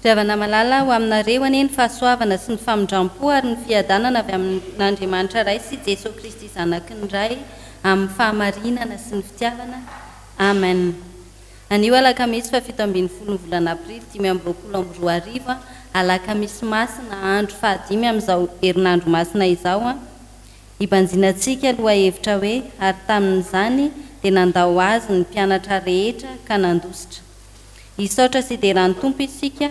Riavana malala ho aminareo anie ny fahasoavana sy ny famindram-po ary ny fiadanana avy amin'Andriamanitra iray sy Jesosy Kristy zanakiny iray amin'ny fahamarinana sy ny fitiavana. Amen. Anio alakamisy fafito ambin'ny folon'ny volana aprily 2022 alakamisy masina andro fahadimy amin'izao herinandro masina izao hibanjinantsika aloha hevitra hoe ary tamin'izany dia nandao azy ny mpianatra rehetra ka nandositra. Isaotra sy deran'ny tompo isika,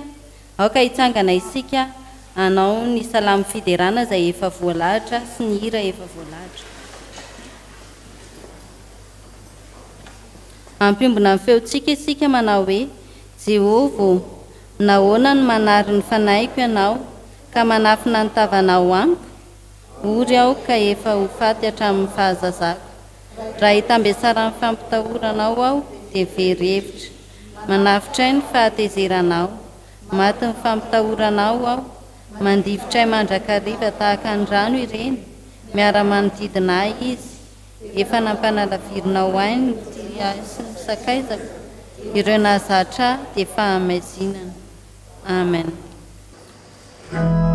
aoka hitsangana isika anao ny salamo fiderana izay efa voalahatra sy ny hira efa voalahatra. Ampiombona amin'ny feontsika isika manao hoe Jehova, nahoana no manary ny fanahyko ianao ka manafina ny tavanao amiko? Ory aho ka efa ho faty hatramin'ny fahazazako. Raha hitambetsara ny fampitahoranao aho dia very hevitra. Manafitray ny fahatezeranao, maty ny fampitahoranao aho, mandivitray mandrakariva tahaka ny rano ireny, miara-manodidina ahy izy. Efa nampanalaverinao ahy ny sy ny sakaizako, ireo nahazatra dia fahamazinana. Amen. Amen.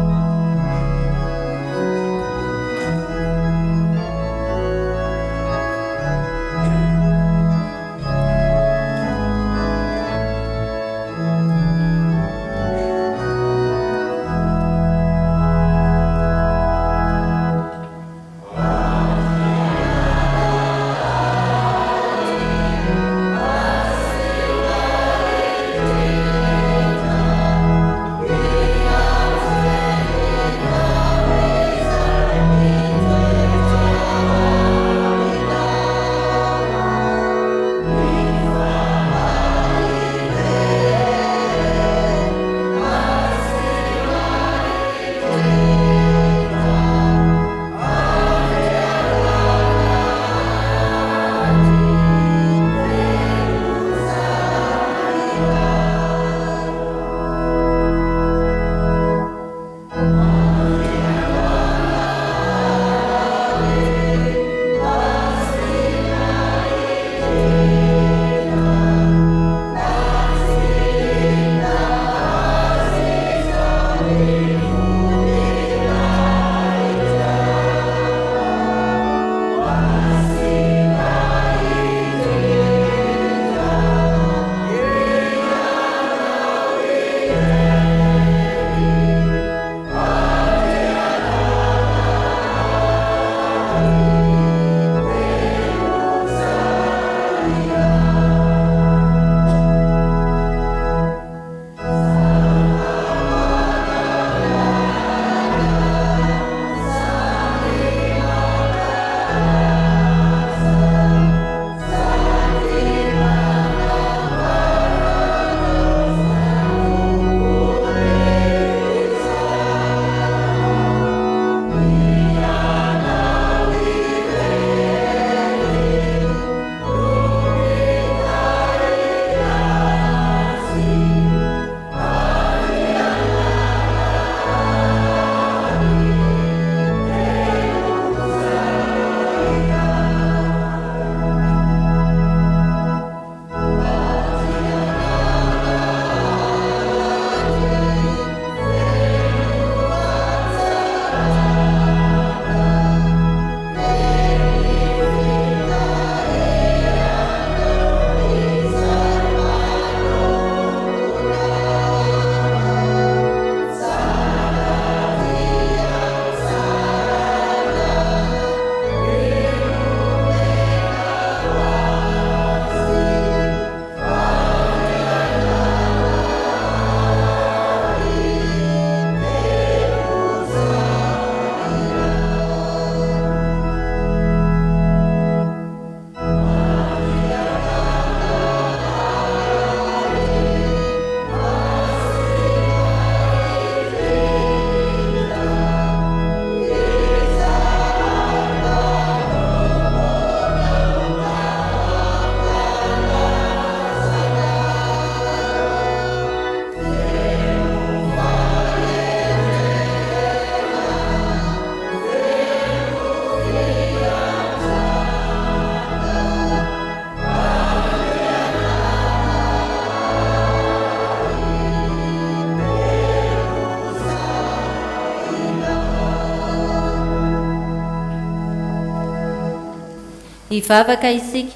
Hivavaka isika.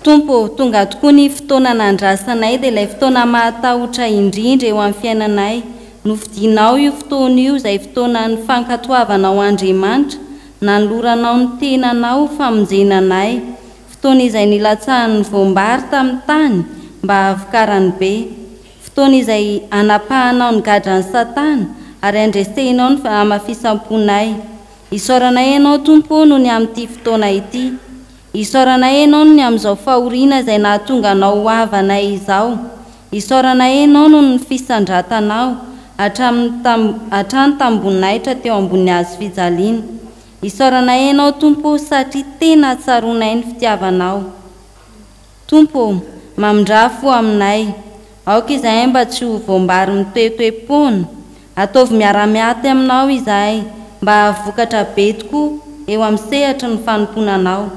Tompo, tonga tokoa ny fotoana nandrasanay dia ilay fotoana mahatahotra indrindra eo amin'ny fiainanay. Novidinao io fotoana io izay fotoana ny fankatoavanao Andriamanitra, nanoloranao ny tenanao famonjenanay. Fotoana izay nilatsahan'ny voambary tamin'ny tany mba havokarany be. Fotoana izay anapahanao ny gadran'ny Satana ary andresenao ny hamafisamponay. Isaoranay ianao Tompo noho ny amin'ity fotoana ity. Isaoranay ianao noho ny amin'izao fahoriana izay nahatonga anao hoavanay izao. Isaoranay ianao noho ny fisandratanao hatrany tamboninahitra teo ambony hazo fijaliana. Isaoranay ianao Tompo satria tena tsaronay ny fitiavanao. Tompo, mamindrafo aminay. Aoka izahay mba tsy ho voambary mitoetoe-pona. Ataovy miara-miaty aminao izahay mba havokatra be tokoa eo amin'ny sehatry ny fanomponanao.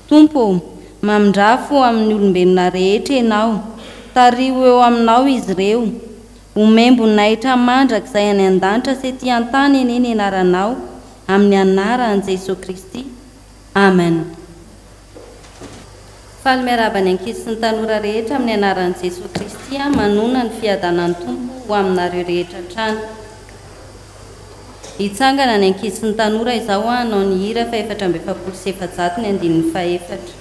Tompo, mamindrafo amin'ny olombelona rehetra ianao. Tario eo aminao izy ireo. Omembonahitra mandraka izay any an-danitra sy ety an-tany eny ny anaranao amin'ny anaran'i Jesosy Kristy. Amen. Faly miarabany ankizy sy ny tanora rehetra amin'ny anaran'i Jesosy Kristy manona ny fiadanan'ny Tompo ho aminareo rehetra trano. Hitsangana ny ankizy sy ny tanora izao hanao ny hira fa 470 ny andinin'ny faefatra.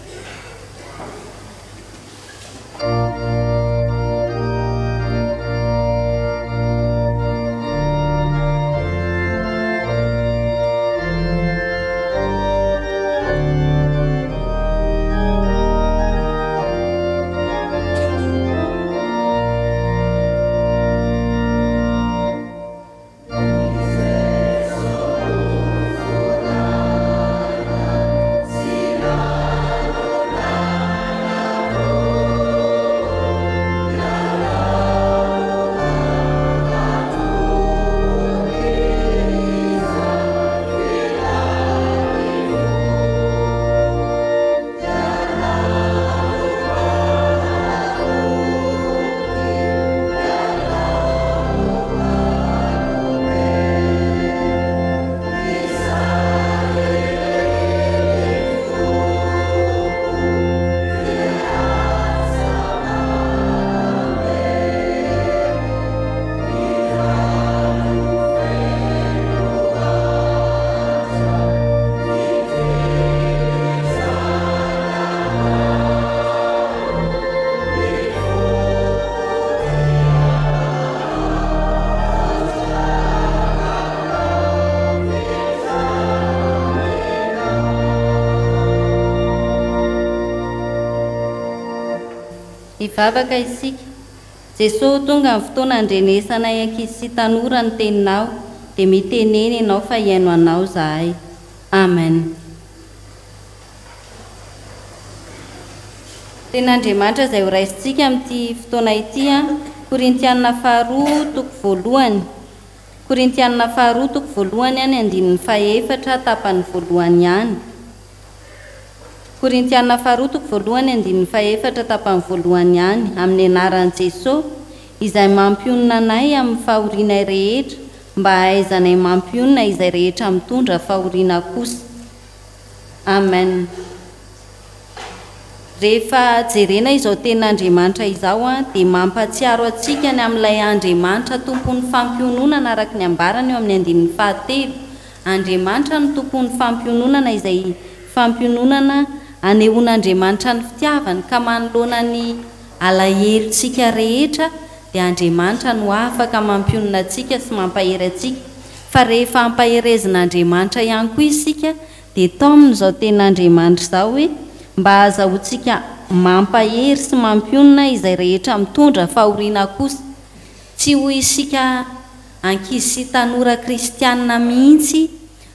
Hivavaka isika. Jesosy tonga amin'ny fotoana andrenesanay ankizy sy tanora ny teninao dia miteneny ianao fa hiaino anao zahay. Amen. Ten'Andriamanitra izay ho raisintsika amin'ity fotoana ity Korintianina faharoa toko voalohany. Korintianina faharoa toko voalohany any andinin'ny faefatra tapany voalohany ihany. Korintianina faharoa toko voalohany andinin'ny faefatra tapany voalohany ihany amin'ny anaran'i Jesosy izay mampionona anay amin'ny fahoriana rehetra mba hahaizanay mampionona izay rehetra mitondra fahoriana kosa. Amen. Rehefa jerena izao ten'Andriamanitra izao dia mampatsiaro atsika ny amin'ilay Andriamanitra tompon'ny fampiononana araka ny ambarany eo amin'ny andinin'ny fahatelo. Andriamanitra ny tompon'ny fampiononana izay fampiononana anehoan'Andriamanitra ny fitiavany ka manoloana ny alaherintsika rehetra dia Andriamanitra no afaka mampionona atsika sy mampahery atsika. Fa rehefa ampaherezin'Andriamanitra ihany koa isika dia tao amin'izao ten'Andriamanitra izao hoe mba azahoantsika mampahery sy mampionona izay rehetra mitondra fahoriana kosa. Tsy ho isika ankizy sy tanora kristianina mihitsy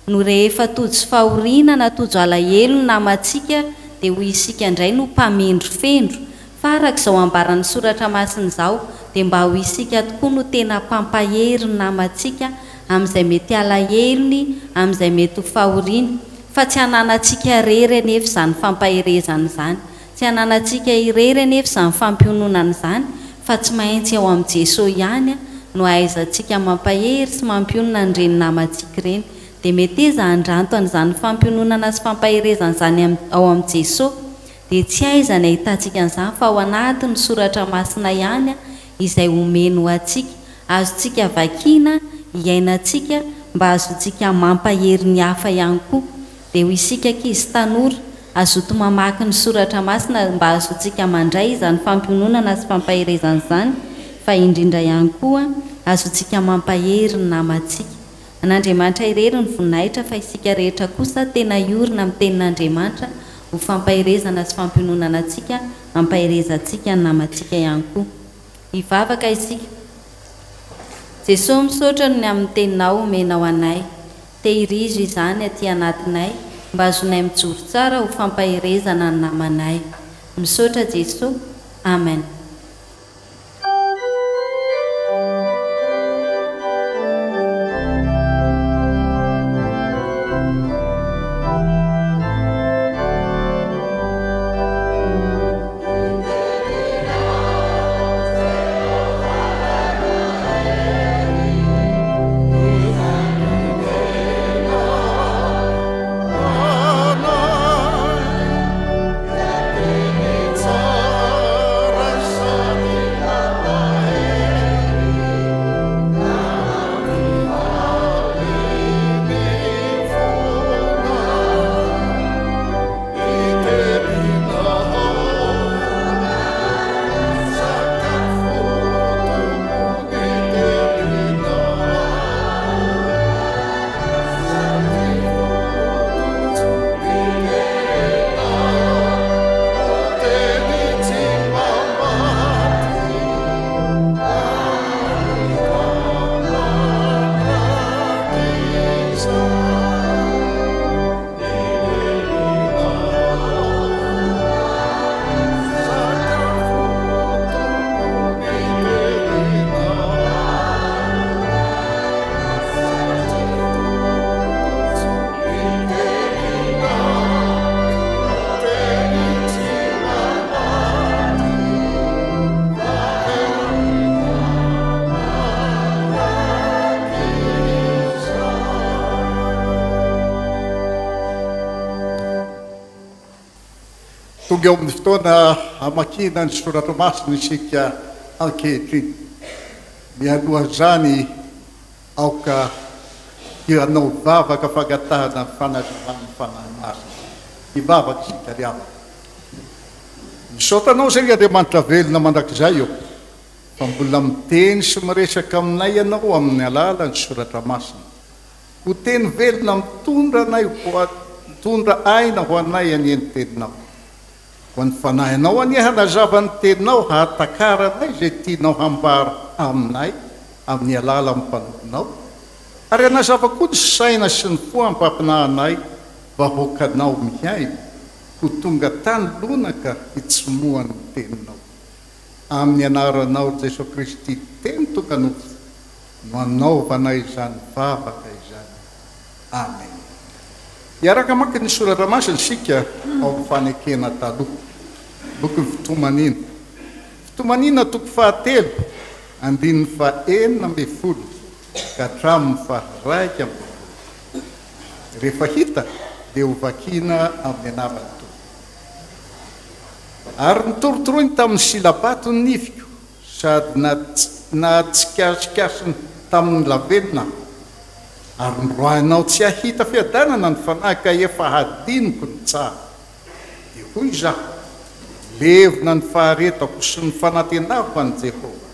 no rehefa tojo fahoriana na tojo alahelo ny namantsika dia ho isika indray no mpamendrofendro. Fa arak'izao ambaran'ny soratra masina izao dia mba ho isika tokoa no tena mpampahery ny namantsika amin'izay mety alahelony, amin'izay mety ho fahoriana. Fa tsy hananantsika irery anefa izany fampaherezana izany, tsy hananantsika irery anefa izany fampiononana izany, fa tsy maintsy ao amin'ny Jesosy ihany no ahaizantsika mampahery sy mampionona ny reny namantsika ireny. dia meteza andranto an'izany fampiononana sy fampaherezan'izany ao amin'i jesosy dia tsy aizany ahitantsika an'izany fa ao anatin'ny soratra masina ihany izay omeny ho antsika, azontsika vakiana hiainantsika mba azontsika mampahery ny hafa ihany koa. Dia ho isika ankizy tanora azoto mamaky ny soratra masina mba azontsika mandray izany fampiononana sy fampaherezan'izany, fa indrindra ihany koa azontsika mampahery ny namantsika. N'Andriamanitra irery ny voninahitra fa isika rehetra kosa tena iorina amin'ny tenin'Andriamanitra ho fampaherezana sy fampiononana antsika, mampaherezantsika ny namantsika ihany koa. Hivavaka isika. Jesosy misaotra ny amin'ny teninao omenao anay, tehirizo izany aty anatinay mba azonay mijoro tsara ho fampaherezana ny namanay. Misaotra Jesosy. Amen. Tonga eo amin'ny fotoana hamakina ny soratra masina isika ankehitriny. Mialoha zany aoka hanao vavaka fagatahana ny fanazavana ny fanahy masina. Hivavaka isika ry avaka. Misaotanao zay Andriamanitra velona mandrakizay eo. Fa mbola miteny sy miresaka aminay ianao amin'ny alalan'ny soratra masina. Ho teny velona mitondra anay mitondra aina ho anay anieny teninao. Ho ny fanahinao any hanazava ny teninao hahatakaranay zay tianao hambara aminay amin'ny alala amin'ny mpanomponao. Ary hanazava koa ny saina sy ny fo hampampinahanay vahoakanao mihay ho tonga tany lonaka hitsomohan'ny teninao. Amin'ny anaranao Jesosy Kristy teny tokanofo no anaovanay izany vavaka izany. Amen. Iaraka maka ny soratra masina isika ao amin'ny fanekena taloha. Boky Fitomanina. Fitomanina toko 7, andininy 9 ka hatramin'ny 1. Rehefa hita dia ho vakiana amin'ny anarany toy. Ary nitorotoroiny tamin'ny silabato ny nifiko, sady natsikasikasyny tamin'ny lavelona. Ary nyroahinao tsy ahita fiadanana ny fanahy ka efa hadiniko ny tsara. Dia hoy izaho, levona ny faharetako sy ny fanantenako an'i Jehovah.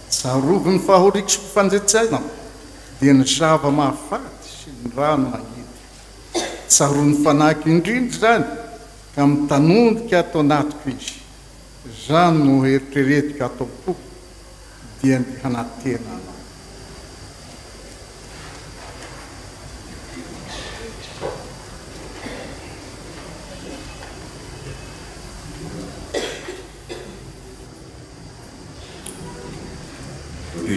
Tsarovo ny fahoriko sy fanjetsaina dia ny zava-mahafaty sy ny rano mangidy. Tsaro ny fanahiko indrindra zany ka mitanondrika ato anatiko izy. Zany no eritreretika ato am-poko dia ny hanatena anao.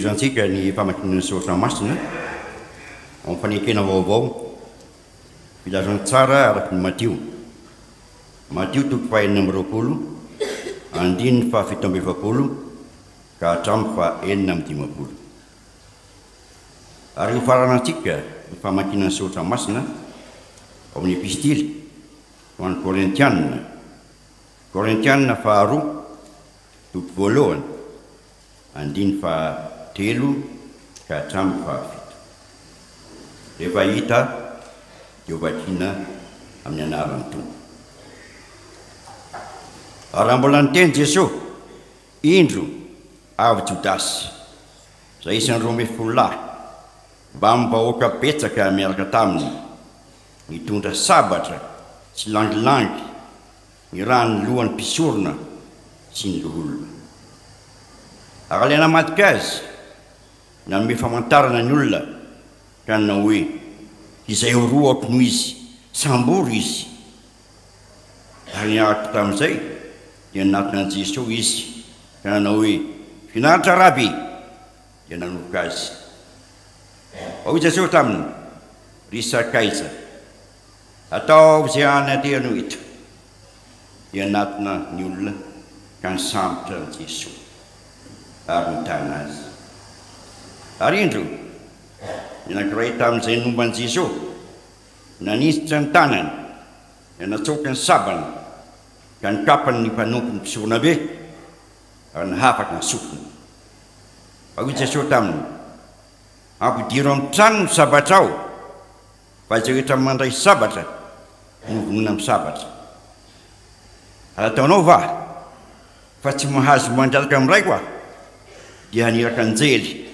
Antsika ny famakinana soratra masina amin'ny fanekena vaovao filazana tsara araky ny Matio. Matio toko 4:20 andininy 7:20 ka hatramin'ny 4:15. Ary ho faranantsika ny famakiana ny sotra masina ao amin'ny epistily ho an'ny Korentianina. Korentianina faharoa toko voalohany andiny fahatelo ka hatramin'ny fahafito. Rehefa hita dia vakiana amin'ny anaran'ny Tompo. Raha mbola niteny Jesosy indro avy Jodasy izay isan'ny 12 mba mivahoaka betsaka miaraka taminy, mitondra sabatra sy langilangy, ny rany lohan'ny mpisorona sy ny loholona. Ary ilay namadika azy nanome famantarana ny olona ka nanao hoe izay horoako noho izy, samboro izy. Ary niaraka tamin'izay dia natona an'i Jesosy izy ka nanao hoe finaritra rabe, dia nanomboka azy. Ao Jesosy taminy, ry Sakaiza, atao izay anaterano eto, dia natona ny olona ka nisambotra an'i Jesosy ary nitana azy. Ary indro ny anankiray tamin'izay nomba an'i Jesosy nanisitra ny tanany, dia natsoka ny sabany ka nikapany ny mpanompo ny mpisorona be ary nahafaka ny sofiny. Ao Jesosy taminy, ampidiro amin'ny trano ny sabatra ao, fa izay rehetra mandray sabatra no vonona amin'ny sabatra. Ary ataonao va fa tsy mahazo mandalaka amin'ray koa dia haniraka anjely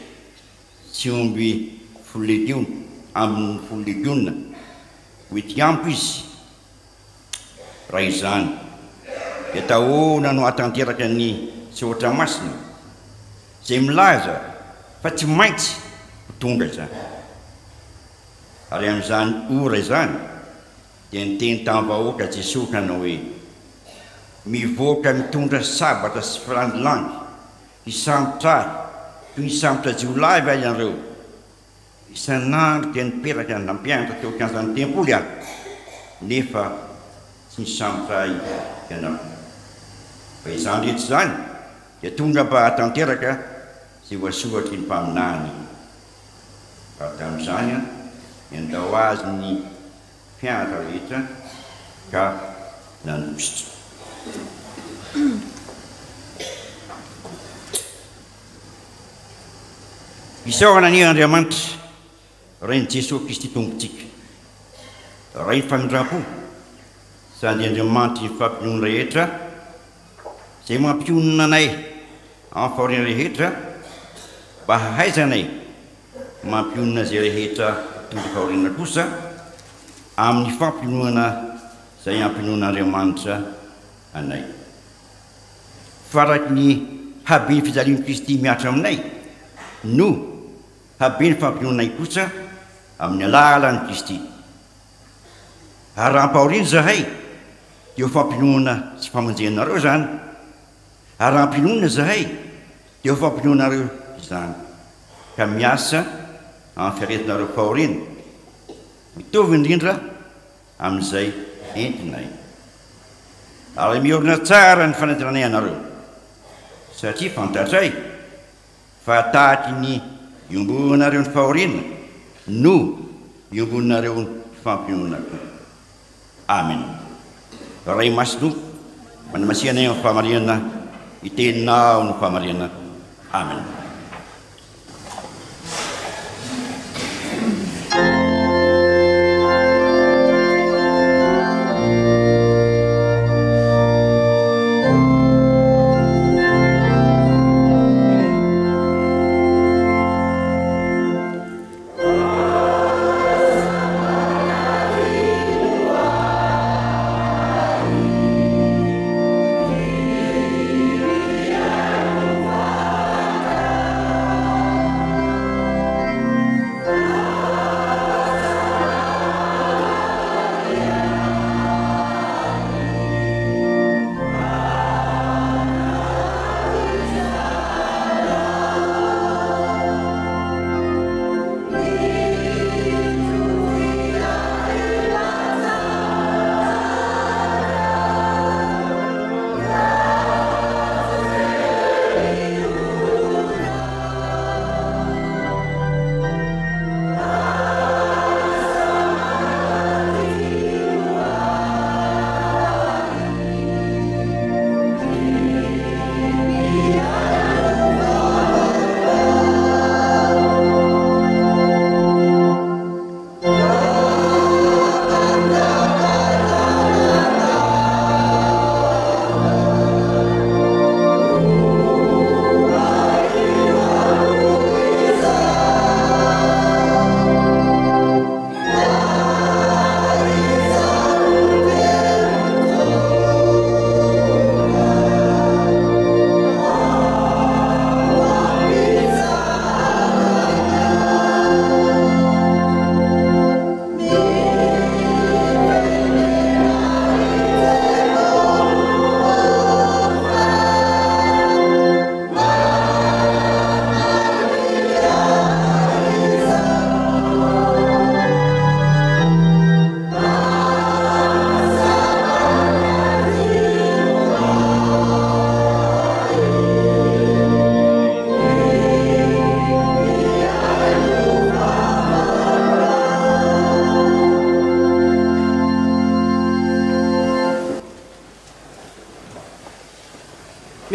sy omby 10 legiona amin'ny 10 legiona hoe ty ampy izy. Raha izany dia tahoana no hatanteraka ny sotra masina izay milaza fa tsy maintsy ho tonga izany. Ary amin'izany ora izany dia niteny tamin'ny vahoaka Jesosy ka nanao hoe mivoaka mitondra sabatra sy filangilangy hisambotra toy ny sambotra jiolahy va ianareo. Isan'andro dia niperaka nampianatra teo 15 tempoly aho nefa tsy nisambotra ianareo. Fa izany rehetra izany dia tonga mba hatanteraka izay voasoratry ny mpaminany. Fa tamin'izany andao azy ny mpianatra rehetra ka nanositra. Isao ananian'Andriamanitra rain'i Jesosy Kristy tompontsika, ray ny famindram-po sady Andriamanitra ny fampionona rehetra izay mampionona anay amin'ny fahoriana rehetra mba hahaizanay mampionona izay rehetra tondra fahoriana kosa amin'ny fampionona izay ampionon'Andriamanitra anay. Faraky ny habe ny fijalian'i Kristy miatra aminay no habe ny fampiononay kosa amin'ny alalan'i Kristy. Ary raha ampahoriana zahay dia ho fampionona sy famonjenareo izany. Ary raha ampionona zahay dia ho fampiononareo izany. Ka miasa amin'ny fiaretinareo fahoriana mitovy indrindra amin'izay entinay. Ary miorina tsara ny fanantenanay anareo satria fantatray fa tahaky ny iombonareo ny fahoriana no iombonareo ny fampionona koa. Amen. Ray masino manamasianay amin'ny fahamarihana itenao ny fahamarihana. Amen.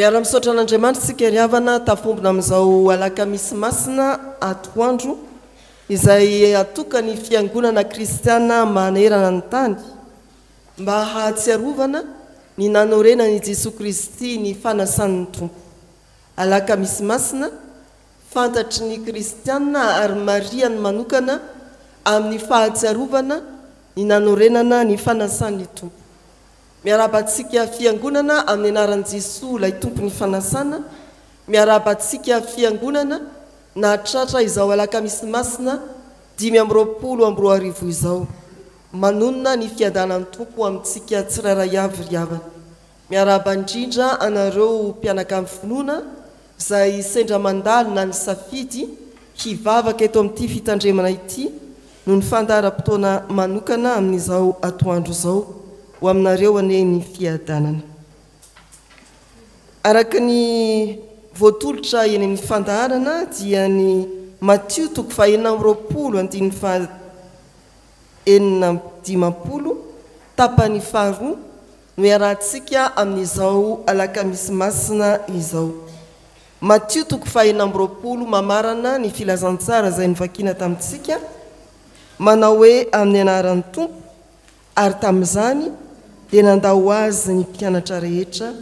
miara-misaotra an'Andriamanitra sika riavana tafombona amin'izao alakamisy masina atoandro izay atokany fiangonana kristiana manerana ny tany mba hahatsiarovana ny nanorenany Jesosy Kristy ny fanasan'ny tompo. Alakamisy masina fantatry ny kristiana ary Maria ny manokana amin'ny fahatsiarovana ny nanorenana ny fanasan'ny tompo. Miarabantsika fiangonana amin'ny anaran'i Jesosy ilay tompony fanasana, miarabantsika fiangonana na tratra izao alakamisy masina 5:20 izao manonona ny fiadanan'ny tompo amintsika tsirairay avy riavana. Miarabandrindra anareo mpianakamy finoana izay sendra mandalina ny safidy hivavaka eto amin'ity fitandremana ity no ny fandaharam-potoana manokana amin'izao atoandro izao ho aminareo aneny fiadanana. Araka ny voatolotra eny amin'ny fandaharana dia ny Matthieu 4:4-50 tapany faharoa no iarahantsika amin'izao alakamisy masina izao. Matthieu 4:4 mamarana ny filazantsara izay nivakiana tamintsika manao hoe amin'ny anaran'ny tompo ary tamin'izany dia nandao azy ny mpianatra rehetra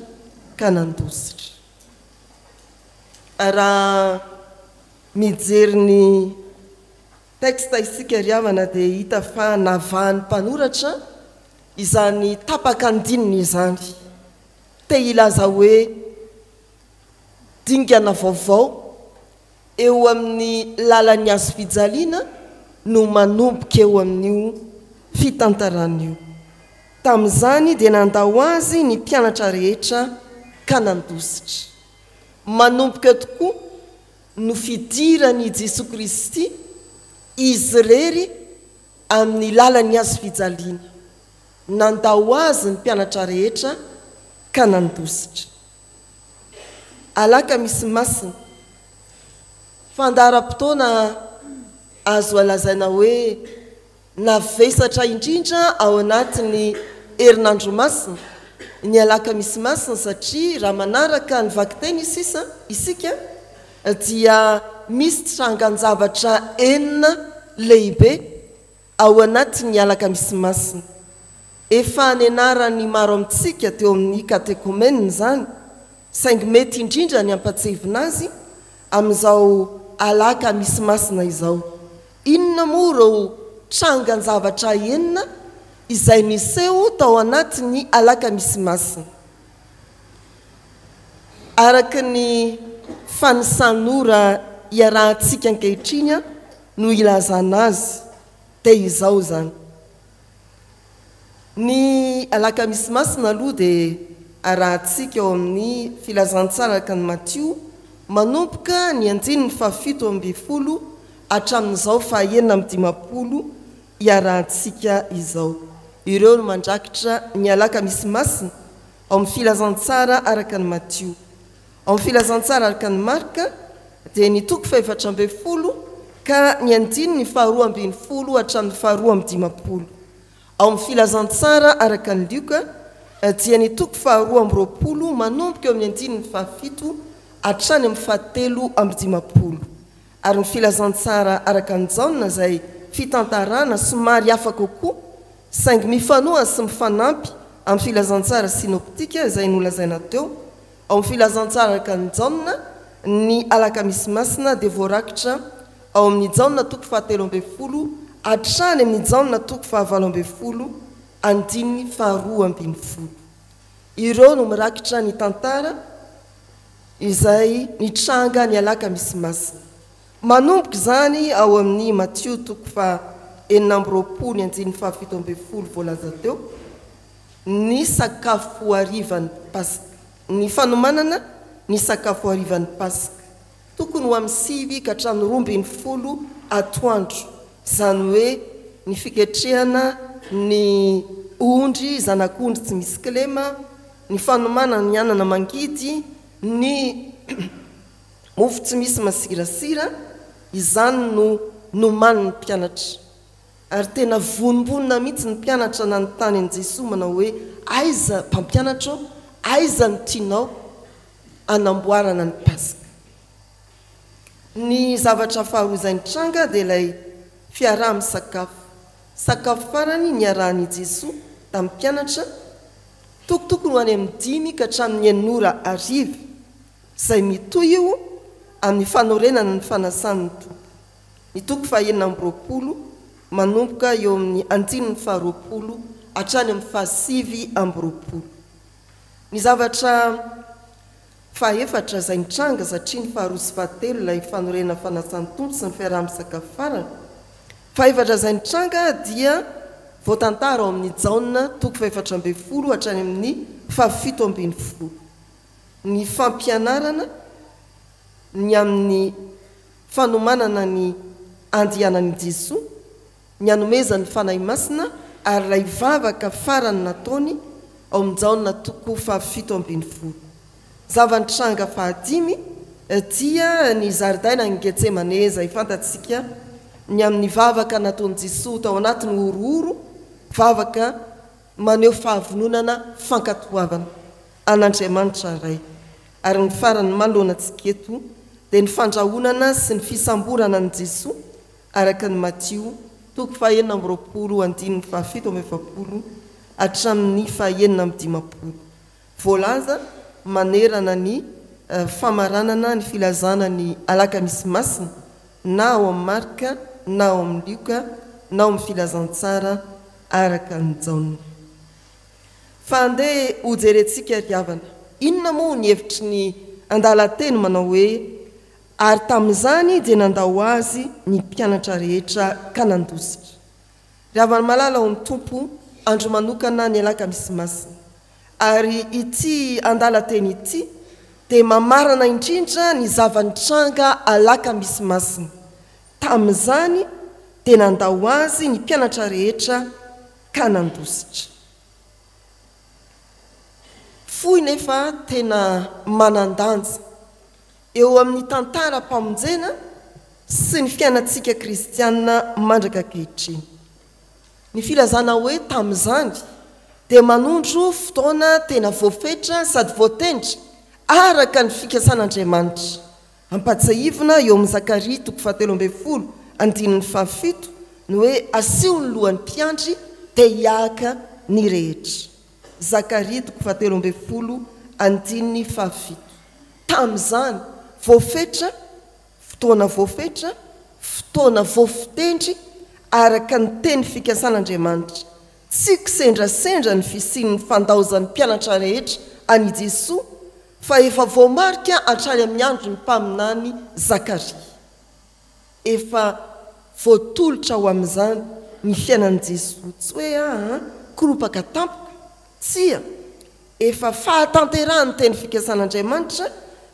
ka nandositra. Raha mijery ny texte isika riavana dia hita fa navahan'ny mpanoratra izany tapakandininy izany te ilaza hoe dingana vaovao eo amin'ny lalan'ny azo fijaliana no manomboka eo amin'io fitantaran'io. Tamin'izany dia nandao azy ny mpianatra rehetra ka nandositra. Manomboka tokoa no fidirany Jesosy Kristy izy rery amin'ny lalan'ny azo fijaliana. Nandao azy ny mpianatra rehetra ka nandositra. Alakamisy masina fandaharam-potoana azo alazaina hoe navesatra indrindra ao anatin'ny herinandro masina ny alakamisy masina satria raha manaraka ny vakiteny isika dia misy trangan-javatra enina lehibe ao anatin'ny alakamisy masina. Efa anenarany maro amintsika teo amin'ny katekomenina zany saingy mety indrindra ny ampatsevina azy amin'izao alakamisy masina izao. Inona moa reo trangan-javatra enina izay niseho tao anatin'ny alakamisy masina? Araka ny fanisanora iarahantsika ankehitriny no ilazana azy dia izao zany. Ny alakamisy masina aloha dia arahantsika eo amin'ny filazantsara araka ny Matthieu manomboka ny 7:20 hatramin'izao 9:50 iarahantsika izao. Ireo no mandrakitra ny alakamisy masina ao amin'ny filazantsara araka ny Matthieu. Ao amin'ny filazantsara araka ny Marka dia ny 4:40 ka ny 2:20 hatramin'ny 2:50. Ao amin'ny filazantsara araka ny Luka dia ny 2:20 manomboka eo amin'ny 7 hatrany amin'ny 7:50. Ary ny filazantsara araka ny Jaona izay fitantarana somary hafa kokoa saingy mifanoha sy mifanampy amin'ny filazantsara sinoptika izay nolazaina teo. Ao amin'ny filazantsara araka ny Jaona ny alakamisy masina dia voarakitra ao amin'ny Jaona 7:20 hatrany amin'ny Jaona 7:20 andiny 2:20. Ireo no mirakitra ny tantara izay nitranga ny alakamisy masina. Manomboka zany ao amin'ny Matthieu 4:40 voalaza teo ny sakafo harivan'ny Pasika, ny fanomanana ny sakafo harivan'ny Pasika tokony ho amin'ny 9 ka hatramin'ny 12 atoandro, izany hoe ny fiketrehana ny ondry zanak'ondry tsy misy kilema, ny fanomanana ny anana mangidy, ny mofo tsy misy masirasira, izany no noman'ny mpianatra. Ary tena vonombonina mihitsy ny mpianatra nanontany an'i Jesosy manao hoe aiza mpampianatra, aiza ny tianao? anamboarana ny pasika. Ny zavatra faharozainy tranga dia ilay fiaraha misakafo. Sakafo farany niarahany Jesosy tamin'ny mpianatra tokotokony ho any amin'ny 5 ka hatramin'ny 9:00 izay mitoy io amin'ny fanorenana ny fanasan'ny tompo. Ny toko 9:20 manomboka eo amin'ny 9:20 hatrany amin'ny 9:20. Ny zavatra fahaefatra izay nitranga satria ny faharoa sy fahatelo ilay fanorenana fanasan'ny tompo sy ny fiaraha misakafo farany. Fahaefatra izay nitranga dia voatantara ao amin'ny Jaona toko 4:20 hatrany amin'ny 7:20. Ny fampianarana ny amin'ny fanomanana ny andianan'i Jesosy, ny anomezan'ny fanahy masina ary ilay vavaka farany nataony ao amin'ny Jaona toko 7:20. Zava-nitranga fahadimy dia ny zaridaina ny Getsemane izay fantatsika ny amin'ny vavaka nataon'i Jesosy tao anatin'ny orooro, vavaka maneho fahavononana fankatoavana an'Andriamanitra iray. Ary ny farany malonatsika eto dia ny fandrahonana sy ny fisamborana an'i Jesosy araka ny Matteo toko 4:17 hatramin'ny 4:50. Voalaza manerana ny famaranana ny filazana ny alakamisy masina na ao amin'ny Marka na ao amin'ny Luka na ao amin'ny filazantsara araka ny Jaona. Fa andeha ho jerentsika riavana, inona moa ny hevitry ny andalan-teny manao hoe ary tamin'izany dia nandao azy ny mpianatra rehetra ka nandositra. Riavana malala ao amin'ny tompo andro manokana ny alakamisy masina. Ary ity andalan-teny ity dia mamarana indrindra ny zava-nitranga alakamisy masina. Tamin'izany dia nandao azy ny mpianatra rehetra ka nandositra. Fohy nefa tena manandanja eo amin'ny tantara-pamonjena sy ny fiainantsika kristianina mandraka ankehitriny. Ny filazana hoe tamin'izany dia manondro fotoana tena voafetra sady voatendry araka ny fikasan'Andriamanitra. Ampatsahivina eo amin'ny Zakaria toko 7:7 ny hoe asio ny lohan'ny mpiandry dia hiaka ny rehetra. Zakaria toko 7:7. Tamin'izany voafetra, fotoana voafetra, fotoana voafitendry araka ny teny fikasan'Andriamanitra. Tsy kisendrasendra ny fisian'ny fandaozan'ny mpianatra rehetra any Jesosy, fa efa voamarika hatrany amin'ny andro ny mpaminany Zakaria. Efa voatolotra ho amin'izany ny fiainan'i Jesosy. Tsy hoe koropaka tampoka, tsia. Efa fahatanterahany teny fikasan'Andriamanitra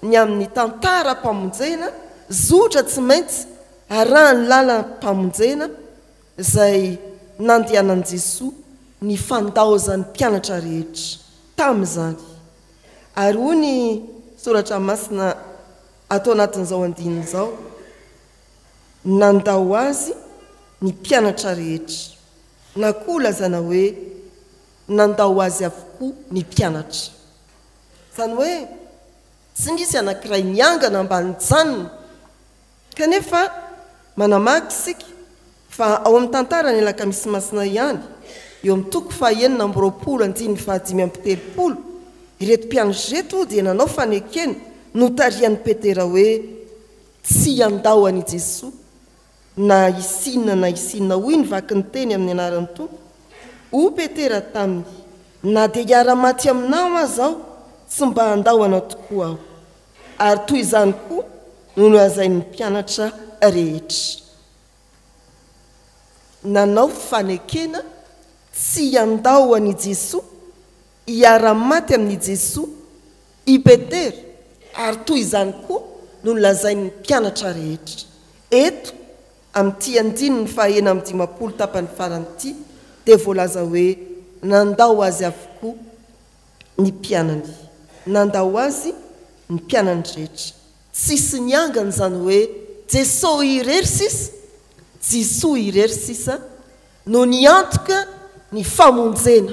ny amin'ny tantara-pamonjena, zotra tsy maintsy arahany lalam-pamonjena izay nandehanan'i Jesosy ny fandaozan'ny mpianatra rehetra tamin'izany. Ary hoy ny soratra masina atao anatin'izao andininy izao, nandao azy ny mpianatra rehetra. Na koa lazana hoe nandao azy avokoa ny mpianatra. Izany hoe tsy nisy anankiray niangana mba nijanona. Kanefa manamaky isika fa ao amin'ny tantara ny alakamisy masina ihany, eo amin'ny toko 9:20 ireto mpianatra reto dia nanao fanekena notarian'i Petera hoe tsy andao an'i Jesosy na isinina hoy ny vaky ny teny amin'ny anaran'ny tompo. O Petera taminy, na dia hiara-maty aminao azaho tsy mba andao anao tokoa aho. Ary toy izany koa no nohazain'ny mpianatra rehetra. Nanao fanekena tsy andao an'i Jesosy, hiara-maty amin'ny Jesosy i Petera, ary toy izany koa no nolazain'ny mpianatra rehetra. Eto amin'ity andininy 4:50 tapany farany ity dia voalaza hoe nandao azy avokoa ny mpianany. Nandao azy ny mpianany rehetra. Tsisy niangana izany hoe Jesosy irery sisa, Jesosy irery sisa no niantoka ny famonjena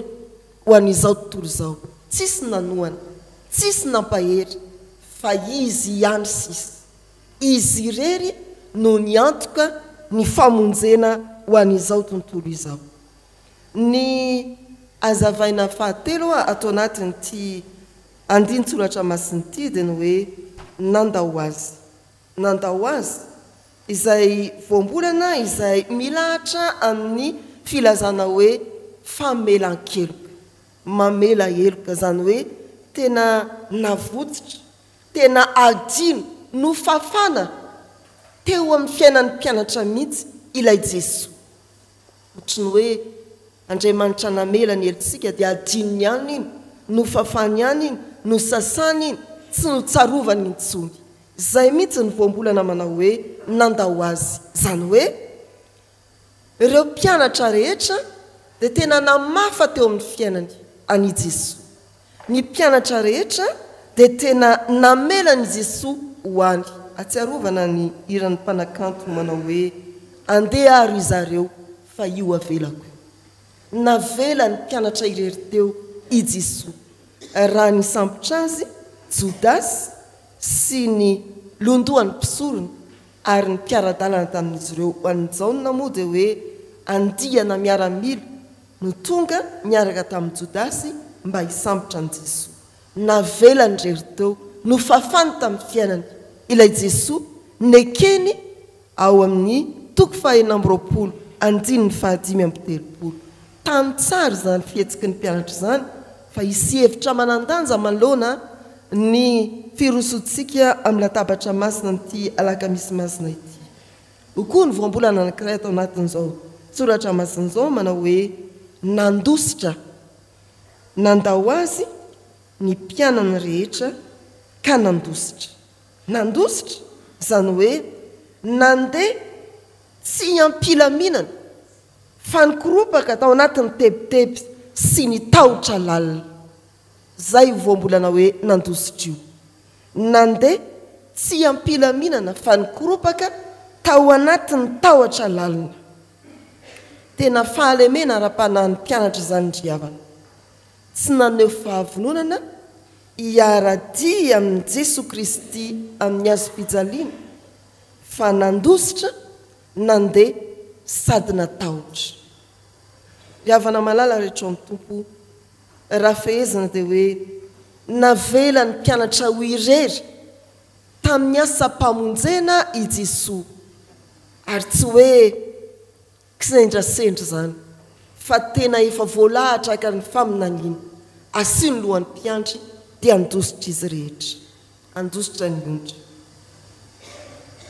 ho an'izao tontolo izao. Tsisy nanoana, tsisy nampahery, fa izy ihany sisy izy irery no ny antoka ny famonjena ho an'izao tontolo izao. Ny azavaina fahatelo atao anatin'ity andin-tsoratra masiny dia ny hoe nandao azy izay voambolana izay milahatra amin'ny filazana hoe famelan-keloka, mamela heloka, zany hoe tena navotsitra, tena adino no fafana teo amin'ny fiainan'ny mpianatra mihitsy ilay Jesoa. Ohatrany hoe Andriamanitra namela ny helotsika dia adinony ihany iny, no fafany ihany iny, no sasany iny, tsy no tsarovany intsony. Zay mihitsy ny voambolana manao hoe nandao azy, zany hoe ireo mpianatra rehetra dia tena namafa teo amin'ny fiainany any Jesoa. Ny mpianatra rehetra dia tena namela ny Jesoa ho any. Atsiarovana ny iran'ny mpanakanto manao hoe andeha ary zareo fa io avelako. Navela ny mpianatra irery teo i Jesoa. Raha ny sambotra azy Jodasy sy ny londohan'ny mpisorony ary ny mpiara-dalana tamin'izy ireo. Ho an'izao moa dia hoe andihana miaramila no tonga miaraka tamin'ny Jodasy mba hisambotra ny Jesoa. Navela ny rery teo no fafany tamin'ny fiainany ilay Jesoa nekeny ao amin'ny 19:5. Tany tsara zany fihetsiky ny mpianatra zany, fa hisy hevitra manandanja manoloana ny firosontsika amin'ny latabatra masina n'ity alakamisy masina ity. Ho koa ny voambolana anankiray atao anatin'izao tsoratra masina izao manao hoe nandositra, nandao azy ny mpianana rehetra ka nandositra. Nandositra zany hoe nandeha tsy ampilaminana fa nikoropaka tao anatin'ny tebiteby sy ny tahotra lalina. Zay voambolana hoe nandositra io. Nandeha tsy ampilaminana fa nikoropaka tao anatin'ny tahotra lalina. Tena fahalemena ara-panahy ny mpianatra zany ndriavana. Tsy naneho fahavononana hiara-dia amin'ny Jesosy Kristy amin'ny hazo-pijaliana, fa nandositra, nandeha sady natahotra. Riavana malala rehetra amin'ny tompo, raha fehezana dia hoe navela ny mpianatra ho irery tamin'ny asa-pamonjena i Jesoa, ary tsy hoe kisendrasendra zany, fa tena efa voalahatra ka ny faminaniana asy ny lohan'ny mpiandry dia andositra izy rehetra, andositra ny ondra.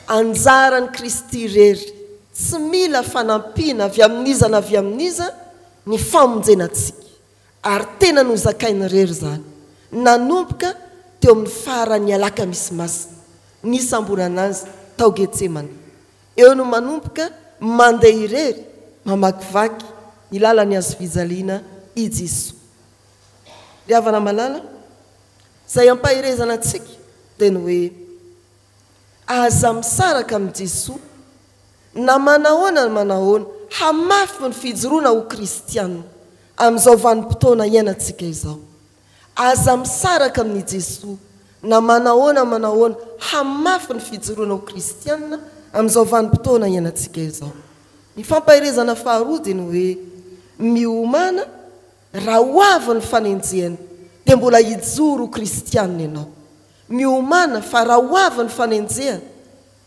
Anjaran'ny Kristy irery tsy mila fanampiana avy amin'iza na avy amin'iza ny famonjenantsika, ary tena nozakainy rery zany. Nanomboka teo amin'ny farany alakamisy masina, nisambonana azy tao Getsemane. Eo no manomboka mandeha irery mamakivaky ny lalany hazo fijaliana i Jesoa. Riavana malala, zay ampahirezana antsika dia ny hoe aza misaraka amin'ny Jesoa na manahoana manahoana hamafy ny fijoroana ho kristianina amin'izao vanim-potoana iainantsika izao. Aza misaraka amin'ny Jesoa na manahoana manahoana hamafy ny fijoroana ho kristianina amin'izao vanim-potoana iainantsika izao. Ny fampahirezana faharoa dia ny hoe miomana raha ho avy ny fanenjehana dia mbola hijoro ho kristianina ianao. Miomana fa raha ho avy ny fanenjehana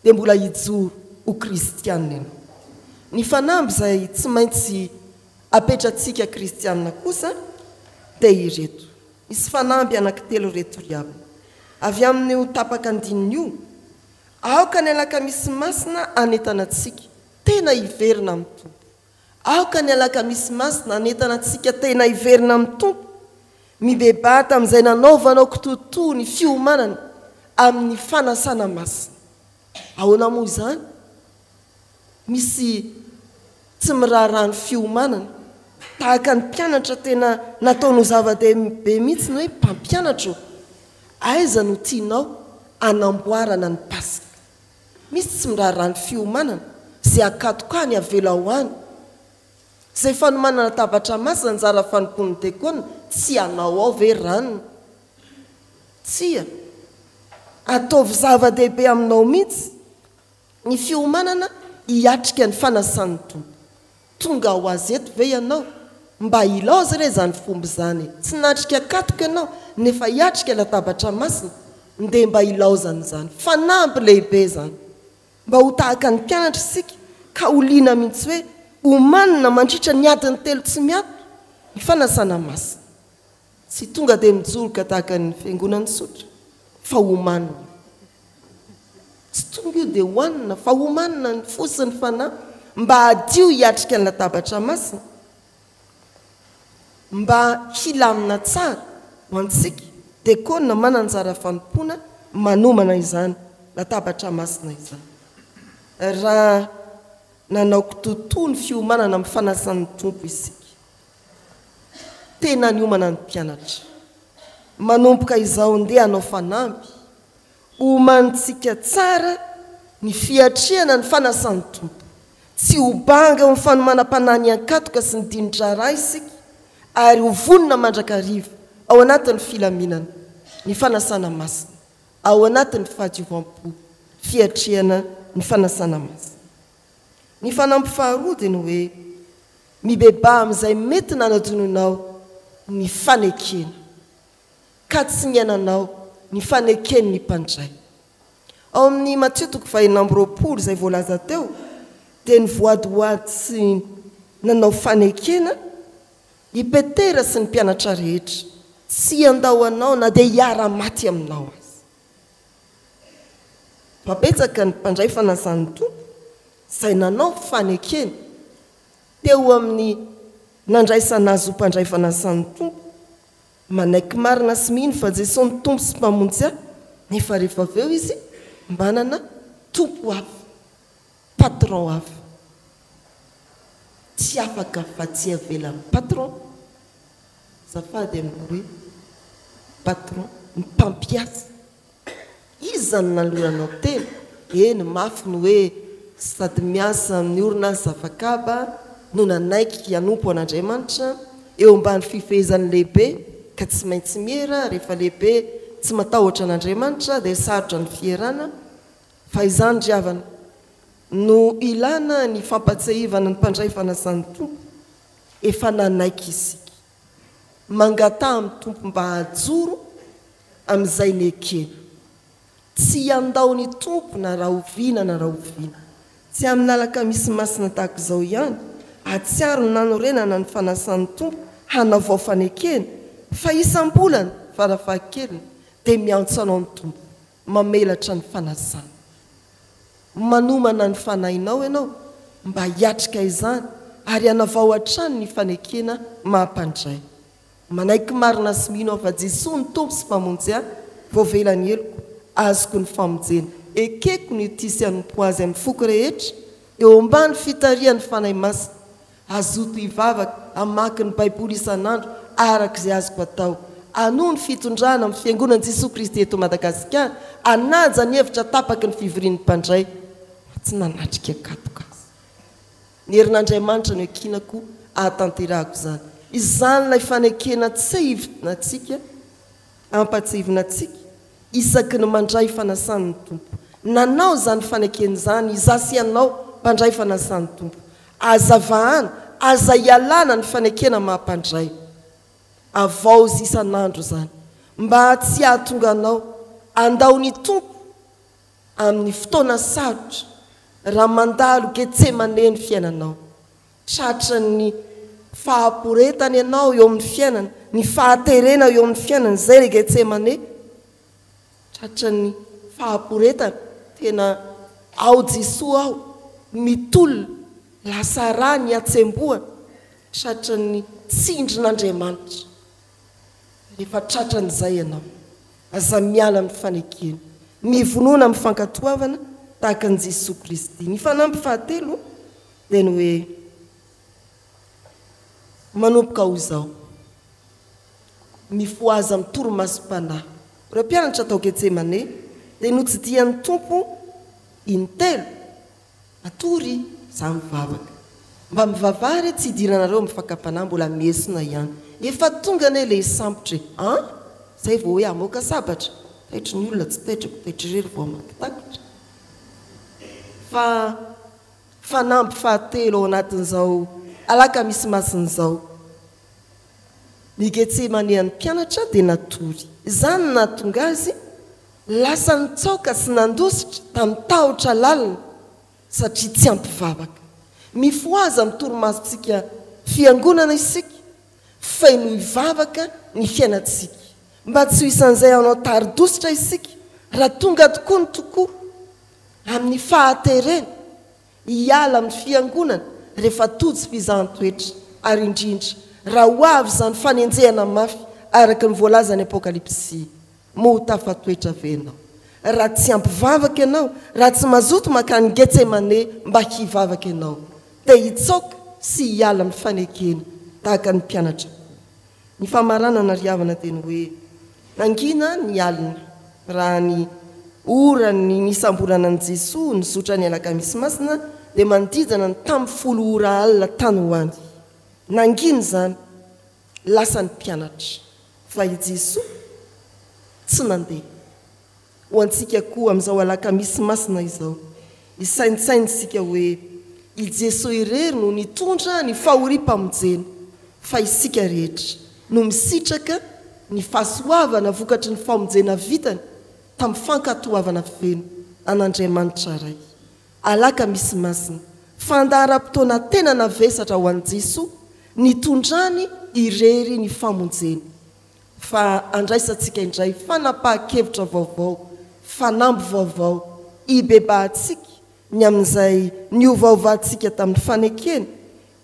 dia mbola hijoro ho kristianina ianao. Ny fanamby izay tsy maintsy apetratsika kristianina kosa dia ireto. Misy fanamby anankitelo reto riavana. Avy amin'ny tapaka andininy io, aoka ny alakamisy masina anetana antsika tena hiverina amin'ny tompo. Aoka ny alakamisy masina anetana antsika tena hiverina amin'ny tompo, mibebata amin'izay nanaovanao kitotoa ny fiomanana amin'ny fanasana masina. Ahoana moa izany? Misy tsy miraharahany fiomanana, tahaka ny mpianatra tena nataonao zava-dehibe mihitsy hoe mpampianatra, aiza no tianao anamboarana ny Pasika. Misy tsy miraharahany fiomanana, zay akatokany avela ho any, zay fanomanana tabatra masina anjara fanompon'ny dekona tsy anao ao ve ranony? Tsia, ataovy zava-dehibe aminao mihitsy ny fiomanana hiatrika ny fanasan'ny tompo tonga ho azy eto ve ianao mba ilaozy re zany fomba zany tsy natrika katoka ianao nefa hiatrika latabatra masina nde mba ilaozany zany fanampy lehibe zany mba ho tahaka ny mpianatra isika ka oliana mihitsy hoe omanina mandritra ny adiny telo tsy miato ny fanasana masina tsy tonga dia mijoroka tahaka ny fiangonany sotra fa omanina tsy tonga io dia hoanina fa omanina ny fosiny fanahy mba adio hiatrika ny latabatra masina mba hilamina tsara ho antsika dia konina mananjara fanompoana manomana izany latabatra masina izany raha nanaoko totoa ny fiomanana amin'ny fanasan'ny tompo isika tena niomana ny mpianatra manomboka izao ndeha hanao fanampy omanitsika tsara ny fiatriana ny fanasan'ny tompo tsy ho banga eo ny fanomanam-panahy ankatoka sy ny dinitra raha isika ary ho vonona mandrakariva ao anatin'ny filaminana ny fanasana masina ao anatin'ny fahadiovam-po fiatriana ny fanasana masina ny fanampy faharoa dia ny hoe mibeba amin'izay mety nanadononao ny fanekena ka tsy ny ainanao ny fanekeny ny mpandray ao amin'ny Matthieu 20 izay voalaza teo dia ny voadoady sy nanao fanekena i Petera sy ny mpianatra rehetra tsy andao anao na dia hiara-maty aminao azy papetsaka ny mpandray fanasan'ny tompo izay nanao fanekena teo amin'ny nandraisana azy ho mpandray fanasan'ny tompo manaiky marina sy mihino fa Jesosy ny tompo sy mpamonjy ahy nefa rehefa avy eo izy mbanana tompo hafa patron hafa tsy afaka fa tsy avela amin'ny patron zafady amin'ny hoe patron ny mpampiasa izy zany naloranao tena eny mafy ny hoe sady miasa amin'ny orinasa zafakaba no nanaiky hanompo an'Andriamanitra eo ambany fifehezany lehibe ka tsy maintsy miera rehefa lehibe tsy matahotra an'Andriamanitra dia sarotra ny fierana fa izany driavana no ilana ny fampatsahivana ny mpandray fanasan'ny tompo efa nanaiky isika mangata amin'ny tompo mba hajoro amin'izay nekena tsy andao ny tompo na raha oviana na raha oviana tsy amin'ny lalaka misy masina tahaka izao ihany atsiaro ny nanorenana ny fanasan'ny tompo hanavao fanekena fa isam-bolana farafahakeliny dia miantso anao ny tompo mamelatra ny fanasana manomana ny fanahinao ianao mba hiatrika izany ary hanavao hatrany ny fanekena mahampandray manaiky marina sy mihino aho fa Jesosy ny tompo sy mpamonjy ahy voavelany eloko azoko ny famonjena ekeko ny tisy hanompo azy amin'ny foko rehetra eo ambany fitarian'ny fanahy masina azoto hivavaka hamaky ny baiboly isan'andro araka izay azoko atao anoho ny fitondrana amin'ny fiangonan'i Jesosy Kristy eto Madagasikara anaja ny hevitra tapaky ny fivorian'ny mpandray tsy nanatrika katoka azy ny herin'Andriamanitra no ekinako ahatanterahako zany izany ilay fanekena tsahivina atsika ampatsahivina atsika isaky ny mandray fanasan'ny tompo nanao zany fanekena zany izasy anao mpandray fanasan'ny tompo azavahana aza hialana ny fanekena mahampandray avao zy isan'andro zany mba tsy ahatonga anao andao ny tompo amin'ny fotoana sarotra raha mandalo Getsemane ny fiainanao tratra ny fahaporetany ianao eo amin'ny fiainana ny fahaterena eo amin'ny fiainana zay le Getsemane tratra ny fahaporetana tena ao Jesosy aho mitolona lasa raha ny atsemboana tratra ny tsindrin'Andriamanitra rehefa tratra n'izay ianao aza miala amin'ny fanekena mivonona amin'ny fankatoavana tahaka an'i Jesosy Kristy ny fanampy fahatelo dia ny hoe manomboka ho izao mifoaza amin'ny toromasom-panahy raha mpianatra atao Getsemane dia notsidian'ny tompo intelo atory za mivavaka mba mivavary tsy hidiranareo mifankam-panahy mbola miesina ihany efa tonga ane le sambotra zay vao hoe amoaka sabatra taitry ny olona tsy taitrako taitry rery vao mankitakotra fa nampy fahatelo ao anatin'izao alaka misy masin'izao ny Getsemaneny mpianatra dia natory izany nahatonga azy lasa nitsaoka sy nandositra tamin'ny tahotra lalina satria tsy ampivavaka mifoaza mitoromasontsika fiangonana isika fa no hivavaka ny fiainatsika mba tsy ho isan'izay anao taridositra isika raha tonga tokoa ny tokoa amin'ny fahaterena hiala amin'ny fiangonana rehefa totsy fizahan-toetra ary indrindra raha ho avy izany fanenjehana mafy araka ny voalaza ny apokalipsy mo ho tafatoetra venao raha tsy ampivavaka ianao raha tsy mazoto makany Getsemane mba hivavaka ianao dia hitsaoka sy hiala amin'ny fanekena tahaka ny mpianatra ny famaranana riavana teny hoe nangina ny alina raha ny orany nisamborana an Jesosy nizotra ny alakamisy masina dia manodidana ny tamin'ny 10 ora alina tany hoany nangina zany lasa ny mpianatra fa i Jesosy tsy nandeha ho antsika koa amin'izao alakamisy masina izao isainsaintsika hoe i Jesosy irery no nitondra ny fahoriam-pamonjena fa isika rehetra no misitraka ny fahasoavana vokatry ny famonjena vitany tamin'ny fankatoavana feno an'Andriamanitra ray alakamisy masina fandaharam-potoana tena navesatra ho an'i Jesosy nitondrany irery ny famonjena fa andraisantsika indray fanapahan-kevitra vaovao fanamby vaovao ibebahantsika ny amin'izay niovaovantsika tamin'ny fanekena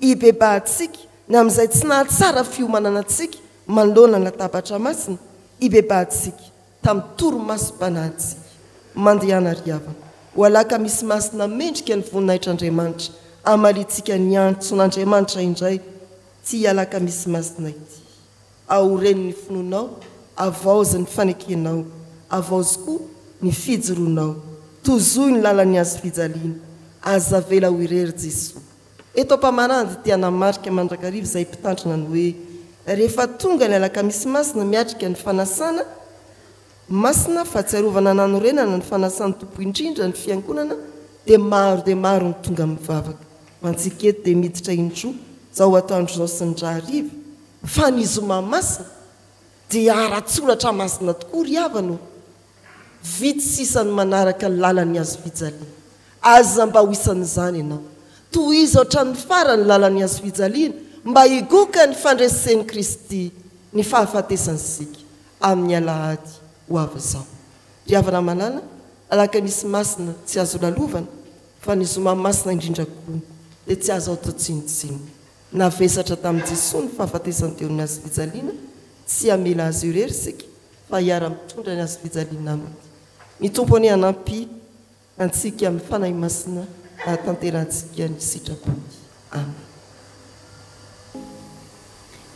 ibebahantsika ny amin'izay tsy nahatsara fiomanana antsika manoloana ny latabatra masina ibebahantsika tamin'ny toromasom-panahintsika mandehana riavana ho alakamisy masina mendrika ny voninahitr'Andriamanitra amalitsika ny antson'Andriamanitra indray tsy alakamisy masina ity aoren'ny finoanao avaozy ny fanekenao avaozy koa ny fijoroanao tozoy ny lalany azo fijaliana azavela ho irery Jesosy eto mpamarandy tia namarika mandrakariva izay mpitandrina ny hoe rehefa tonga ny alakamisy masina miatrika ny fanasana masina fahatsiarovana nanorenana ny fanasany tompo indrindra ny fiangonana dia maro ny tonga mivavaka mantsika eto dia miditra indroa zao atoandro zao sy ny drahariva fa ny zoma masina dia ara-tsolatra masina tokoa ry havano vitsy sisany manaraka ny lalany azo fijaliana aza mba ho isan'izany ianao toy izy ohatran'ny farany lalany azo fijaliana mba higoka ny fandresen'i Kristy ny fahafatesany sika amin'ny alahady ho avy izao ry havana malala alakamisy masina tsy azo lalovana fa ny zoma masina indrindra koa dia tsy azo autotsinitsiny navesatra tamin'i Jesosy ny fahafatesany teo ny azo fijaliana tsy amela azy irery sika fa hiara-mitondra ny azo fijaliana aminy ny tompo any anampy antsika amin'ny fanahy masina nahatanterantsika ny sitrapon'ny amen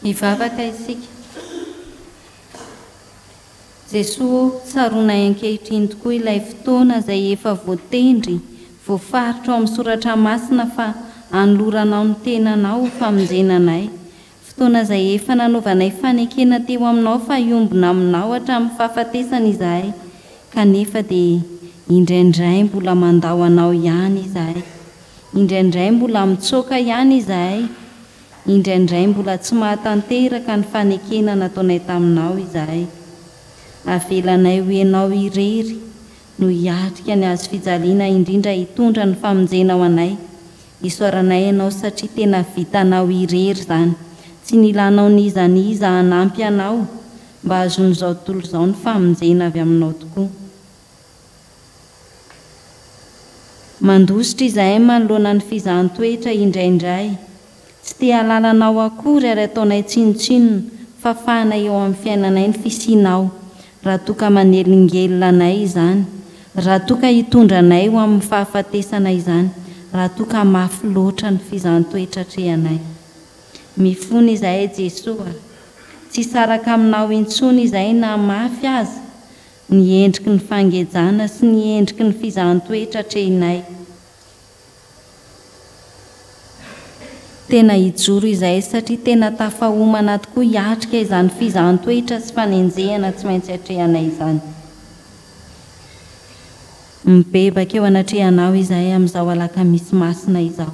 hivavaka isika Jesosy tsaronay ankehitriny tokoa ilay fotoana izay efa voatendry voafaritra ao amin'ny soratra masina fa anoloranao ny tenanao famonjenanay fotoana izay efa nanovanay fanekena teo aminao fa iombona aminao hatramin'ny fahafatesana izahay kanefa dia indraindray mbola mandao anao ihany izahay indraindray mbola mitsoaka ihany izahay indraindray mbola tsy mahatanteraka ny fanekena nataonay taminao izahay avelanay ho ianao irery no hiatrika ny azo fijaliana indrindra hitondra ny famonjena ao anay isoaranay ianao satria tena vitanao irery zany tsy nilanao nizaniza hanampy anao mba azon'izao tontolo izao ny famonjena avy aminao tokoa mandositra izahay manoloana ny fizahan-toetra indraindray tsy te halalanao akory ary ataonay tsinotsinona fa fahanay eo amin'ny fiainanay ny fisianao raha toka manelingelona anay izany raha toka hitondranay ho amin'ny fahafatesana izany raha toka mafy loatra ny fizahan-toetra trehanay mifony izahay Jesosy tsy saraka aminao intsony izahay na mafy aza ny endriky ny fangejana sy ny endriky ny fizahan-toetra trehinay tena hijoro izahay satria tena tafahomana tokoa hiatrika izany fizahan-toetra sy fanenjehana tsy maintsy hatrehanay izany mibebaka eo anatrehanao izahay amin'izao alaka misy masina izao.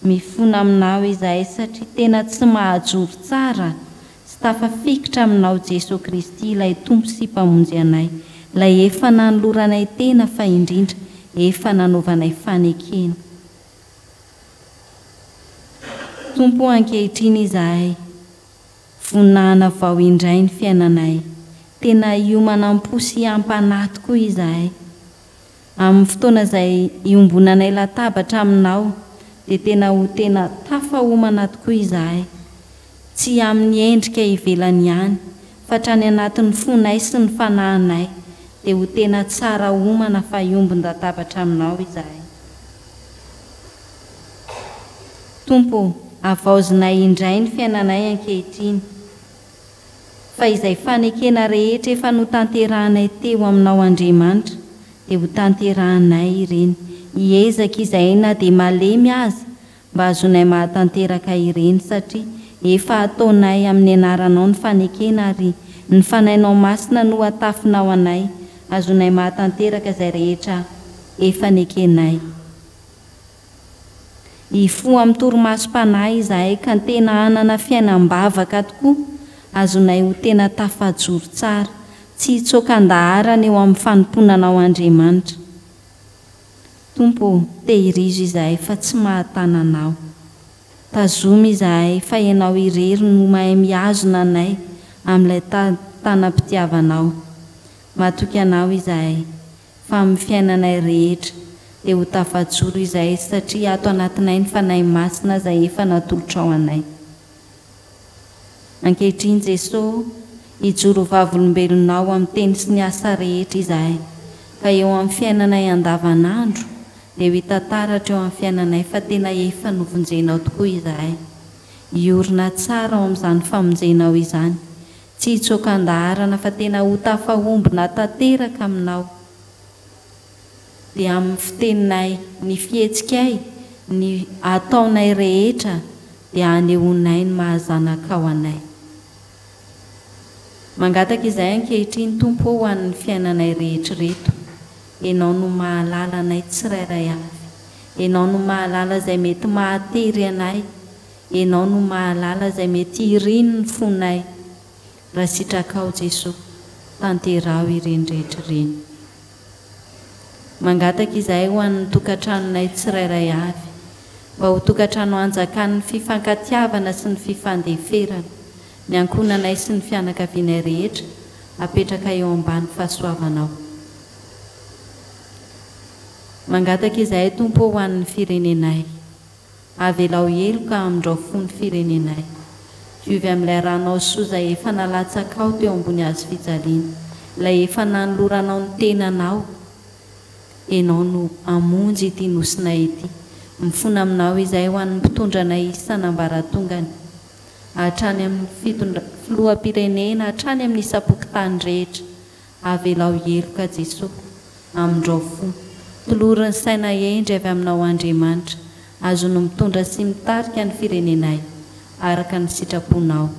Mifona aminao izahay satria tena tsy mahajoro tsara sy tafafikitra aminao Jesosy Kristy ilay tompo sy mpamonjy anay, ilay efa nanoloranay tena fa indrindra efa nanaovanay fanekena. Tompo ankehitriny izahay, vonana vao indray ny fiainanay, tena iomanam-po sy ampanaty koa izahay. Amin'ny fotoana izay iombonanay latabatra aminao dia tena ho tena tafahomana tokoa izahay, tsy amin'ny endrika ivelany ihany fa trany anatin'ny fonay sy ny fanahinay dia ho tena tsara homana fa iombon-databatra aminao izahay. Tompo, avaozinay indray ny fiainanay ankehitriny, fa izay fanekena rehetra efa notanterahanay teo aminao Andriamanitra dia ho tanterahanay ireny, hiezaka izay na dia malemy aza mba azonay mahatanteraka ireny satria efa ataonay amin'ny anaranao ny fanekena ary ny fanainao masina no hatafinao anay azonay mahatanteraka izay rehetra efa nekenay. Ifo amin'ny toromasom-panahy izahay ka tena hanana fiainam-bavaka tokoa, azonay ho tena tafajoro tsara, tsy hitsokan-daharana eo amin'ny fanomponanao Andriamanitra. Tompo, tehirizo izahay fa tsy mahatananao. Tazomy izahay fa ianao irery no mahay mihazona anay amin'ilay tanam-pitiavanao. Matoky anao izahay fa amin'ny fiainanay rehetra dia ho tafajoro izahay satria ato anatinay ny fanahy masina izay efa natolotra ao anay. Ankehitriny Jesosy, hijoro vavolombelonao amin'ny teny sy ny asa rehetra izahay, ka eo amin'ny fiainanay andavanandro dia hitantaratra eo amin'ny fiainanay fa tena efa novonjenao tokoa izahay. Iorina tsara ao amin'izany famonjenao izany, tsy hitsokan-daharana fa tena ho tafahombona tanteraka aminao. Dia amin'ny fiteninay, ny fihetsikay, ny ataonay rehetra dia anehoanay ny mahazanaka ao anay. Mangataka izahay ankehitriny Tompo ho an'ny fiainanay rehetrareto. Ianao no mahalala anay tsirairay avy, ianao no mahalala izay mety mahatery anay, ianao no mahalala izay mety iriny ny fonay. Raha sitrakao Jesosy, tanterao ireny rehetra ireny. Mangataka izahay ho an'ny tokantranonay tsirairay avy, mba ho tokantrano anjakan'ny fifankatiavana sy ny fifandeferana, ny ankonanay sy ny fianakavianay rehetra apetraka eo ambany fahasoavanao. Mangataka izahay Tompo ho an'ny firenenay, avelao heloka amin'irao fony firenenay, diovy amin'ilay ranao soa izay efa nalatsakao teo ambony hazo fijaliana, ilay efa nanoloranao ny tenanao. Ianao no amonjy ity nosinay ity, mifona aminao izahay ho an'ny mpitondranay isan'ambaratongany, hatrany amin'ny filoham-pirenena, hatrany amin'ny isam-pokotany rehetra. Avelao heloka Jesosy amin'irao fony, tolorin'ny saina endry avy aminao Andriamanitra, azono mitondra sy mitarika ny firenenay araka ny sitraponao.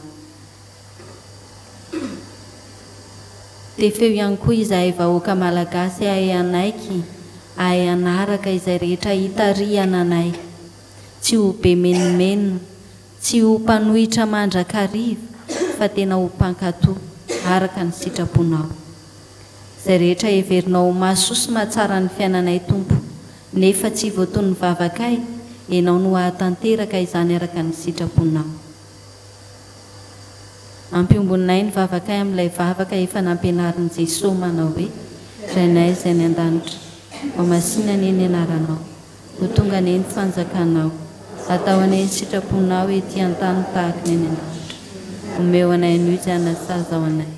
Dia feo ihany koa izahay vahoaka malagasy ahay anaiky, ahay anaraka izay rehetra hitariana anay, tsy ho be menomenona, tsy ho mpanohitra mandrakariva fa tena ho mpankatoa araka ny sitraponao. Izay rehetra heverinao mahasoa mahatsara ny fiainanay Tompo, nefa tsy voaton'ny vavakay, ianao no hahatanteraka izany araka ny sitraponao. Ampiombonay ny vavakay amin'ilay vavaka efa nampianarin'i Jesosy manao hoe: Rainay izay ny an-danitra, ao masina ny anaranao, ho tonga ny fanjakanao, atao anay ny sitraponao ety an-tany tahaka ny an-danitra. Omeo anay an'io anasaza ao anay,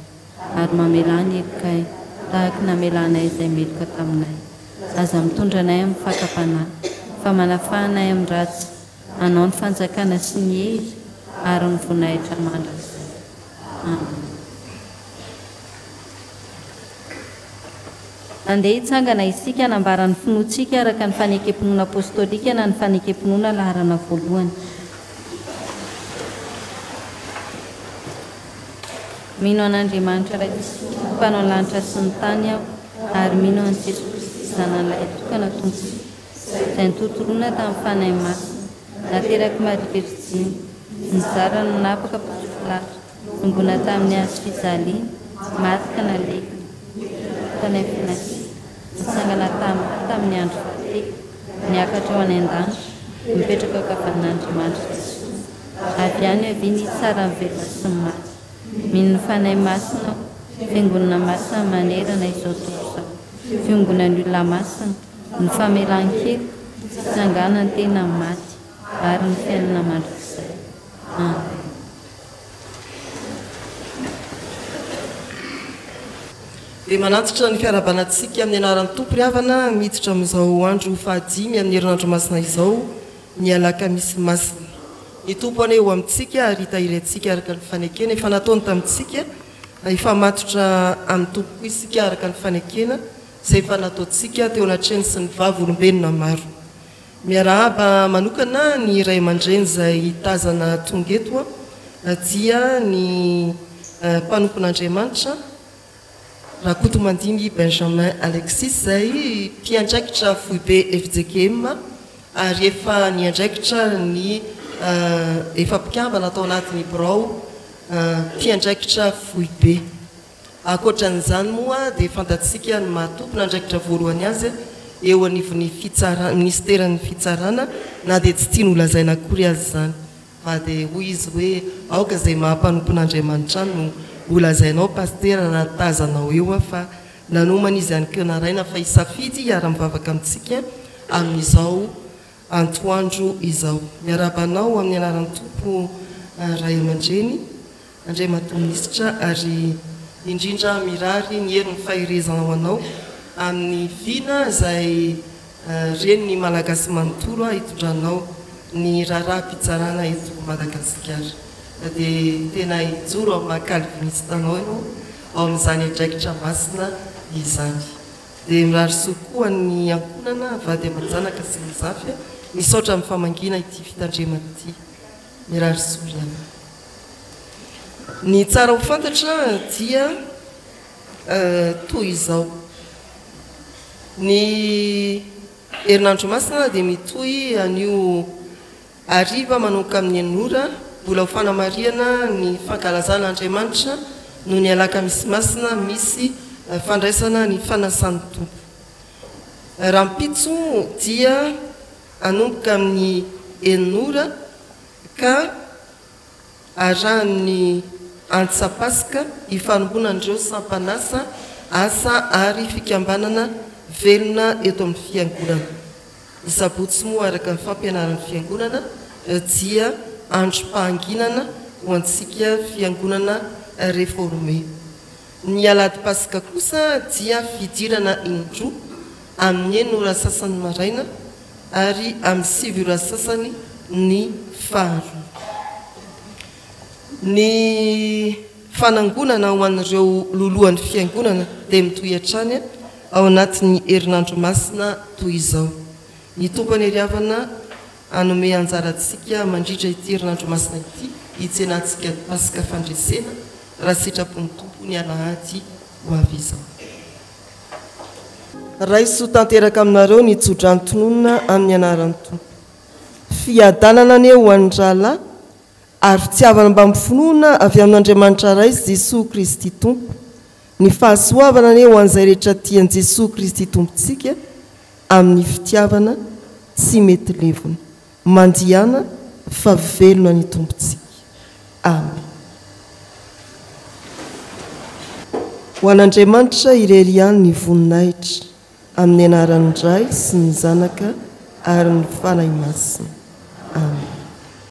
ary mamelany ekokay tahaka namelanay izay meloka taminay. Aza mitondra anay amin'ny fakapanahy, fa manafahanay amin'ny ratsy, anao ny fanjakana sy ny hery ary ny voninahitra mandrasa. Amen. Andeha hitsangana isika hanambarany finoantsika araka ny fanekem-pinoana apôstôlika na ny fanekem-pinoana laharana voalohany. Mino an'Andriamanitra ray mpanao lanitra sy ny tany aho, ary mino an'i Jesosy Kristy zanan'ilay tokana tompo izay nitontolona tamin'ny fanahy masina nateraky Maria Virginy nizarana napaka potsifolatra nombona tamin'ny azo fizaliana matika naleka tany finasi nisangana tamin'ny andro fateka niakatra ao any an-danitra mipetraka kavan'Andriamanitra Jesosy avy any avy ny tsara mivelona sy ny maty mino ny fanahy masina fiangonana masina manerana izao tontolo izao fiangonan'ny olona masina ny famelan-kely fitsangana ny tena maty ary ny fiainana mandrakizay. dia manatitra ny fiarabanantsika amin'ny anaran'ny tompo ry havana miditra amin'izao andro fahadimy amin'ny herinandro masina izao ny alakamisy masina ny tompo ane eo amintsika ary hitahirentsika araka ny fanekena efa nataony tamintsika efa matotra amin'ny tompo isika araka ny fanekena izay efa nataontsika teo anatreny sy ny vavolombelona maro miarahaba manokana ny ray aman-dreny izay tazana tonga eto dia ny mpanompon'Andriamanitra Rakoto Mandimby Benjamin Alexis izay mpiandraikitra foibe FJKM ary efa niandraikitra ny efa mpikambana atao anatin'ny birao mpiandraikitra foibe akoatran'izany moa dia fantatsika ny mahatompona andraikitra voalohany azy eo anivon'ny ministeran'ny fitsarana na dia tsy tiany holazaina akory azy izany fa dia hoy izy hoe aoka izay mahampanimpon'Andriamanitra no holazainao pastera raha tazanao eo fa nanomana izy any kenaraina fa isafidy ara-mivavaka amintsika amin'izao antoandro izao miarabanao amin'ny anaran'ny tompo ray aman-dreny andray matoministra ary indrindra mirary ny herin'ny fahirezana ho anao amin'ny vina izay reny ny malagasy manontolo hitondranao ny raharaha-pitsarana eto Madagasikara dia tena hijoro amin'ny maha-calviniste-nao ianao ao amin'izany andraikitra masina izany dia mirary sokoa ny ankonana vady aman-janaka sy mizafy misaotra amin'ny famangina ity fitandremana ity mirary soriana ny tsara ho fantatra dia toy izao ny herinandro masina dia mitoy anio ariva manomboka amin'ny enora mbola ho fanamariana ny fankalazan'Andriamanitra no ny alakamisy masina misy fandraisana ny fanasan'ny tompo raha mpitso dia anomboka amin'ny enora ka arahan'ny antsapaska ifanombonan'ireo sampanasa asa ary fikambanana velona eto amin'ny fiangonana isabotsy moa araka ny fampianaran'ny fiangonana dia androm-pahanginana ho antsika fiangonana réformé ny alady pasika kosa dia fidirana indroa amin'ny enora sasany maraina ary amin'ny 7 ora sasany ny faharoa ny fanangonana ho an'ireo lolohan'ny fiangonana dia mitoy hatrany ao anatin'ny herinandro masina toy izao ny tompo any ariavana anome anjarantsika mandritra ity herinandro masina ity hitsenantsika pasika fandresena raha sitrapony tompo ny alahady ho avy izao raiso tanteraka aminareo ny tsodranotononina amin'ny anaran'ny tompo fiadanana ane ho an'ny rahalahy ary fitiavana mba mifinoana avy amin'Andriamanitra ray Jesosy Kristy tompo ny fahasoavana ane ho an'izay rehetra tian'i Jesosy Kristy tompontsika amin'ny fitiavana tsy mety levona mandihana fa velona ny tompontsika amen ho an'Andriamanitra irery ihany ny voninahitra amin'ny anaran'ny Ray sy ny Zanaka ary ny fanahy masina